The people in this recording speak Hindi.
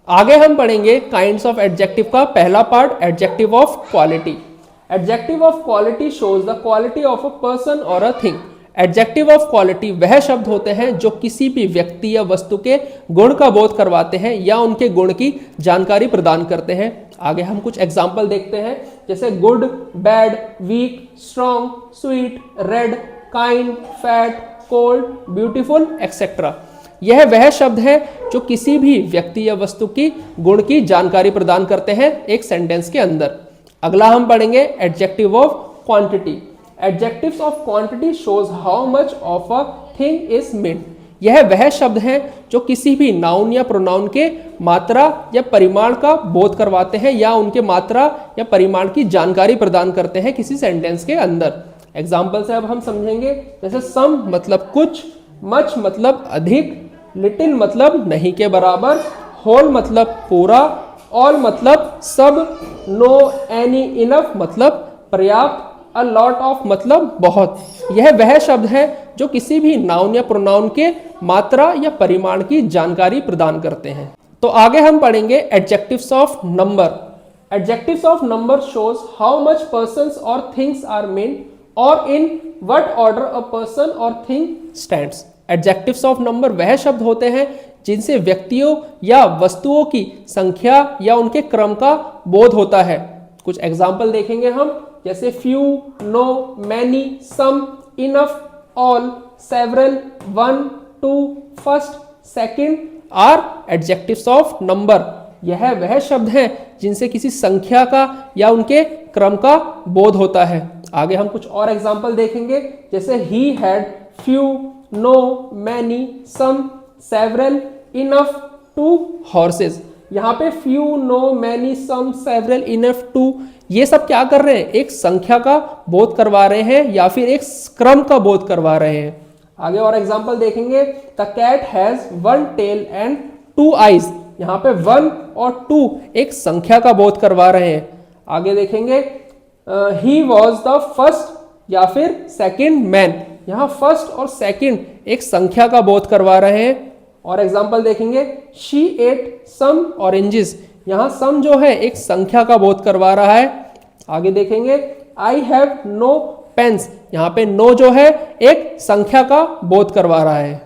आगे हम पढ़ेंगे काइंड्स ऑफ एडजेक्टिव का पहला part, adjective of quality. Adjective of quality shows the quality of a person और a thing. Adjective of quality वह शब्द होते हैं जो किसी भी व्यक्ति या वस्तु के गुण का बोध करवाते हैं या उनके गुण की जानकारी प्रदान करते हैं। आगे हम कुछ एग्जाम्पल देखते हैं, जैसे good, bad, weak, strong, sweet, red, kind, fat, cold, beautiful, etcetera. यह वह शब्द है जो किसी भी व्यक्ति या वस्तु की गुण की जानकारी प्रदान करते हैं एक सेंटेंस के अंदर। अगला हम पढ़ेंगे adjective of quantity. Adjectives of quantity shows how much of a thing is made. यह वह शब्द है जो किसी भी नाउन या प्रोनाउन के मात्रा या परिमाण का बोध करवाते हैं या उनके मात्रा या परिमाण की जानकारी प्रदान करते हैं किसी सेंटेंस के अंदर। एग्जाम्पल से अब हम समझेंगे, जैसे सम मतलब कुछ, मच मतलब अधिक, लिटिल मतलब नहीं के बराबर, होल मतलब पूरा, ऑल मतलब सब, नो, एनी, इनफ मतलब पर्याप्त, अ लॉट ऑफ मतलब बहुत। यह वह शब्द है जो किसी भी नाउन या प्रोनाउन के मात्रा या परिमाण की जानकारी प्रदान करते हैं। तो आगे हम पढ़ेंगे adjectives of number. Adjectives of number shows how much persons और थिंग्स आर मेन और in what order a person और thing stands. Adjectives of number वह शब्द होते हैं जिनसे व्यक्तियों या वस्तुओं की संख्या या उनके क्रम का बोध होता है। कुछ एग्जाम्पल देखेंगे हम, जैसे few, no, many, some, enough, all, several, one, two, first, second are adjectives of number. यह वह शब्द हैं जिनसे किसी संख्या का या उनके क्रम का बोध होता है। आगे हम कुछ और एग्जाम्पल देखेंगे, जैसे he had, few, no, many, some, several, enough, two horses. यहाँ पे few, no, many, some, several, enough, two ये सब क्या कर रहे हैं, एक संख्या का बोध करवा रहे हैं या फिर एक क्रम का बोध करवा रहे हैं। आगे और एग्जाम्पल देखेंगे, the cat has one tail and two eyes. यहाँ पे वन और टू एक संख्या का बोध करवा रहे हैं। आगे देखेंगे, ही वॉज द फर्स्ट या फिर सेकेंड मैन। यहाँ फर्स्ट और सेकेंड एक संख्या का बोध करवा रहे हैं। और एग्जाम्पल देखेंगे, शी एट सम ऑरेंजेस। यहाँ सम जो है एक संख्या का बोध करवा रहा है। आगे देखेंगे, आई हैव नो पेन्स। यहाँ पे नो जो है एक संख्या का बोध करवा रहा है।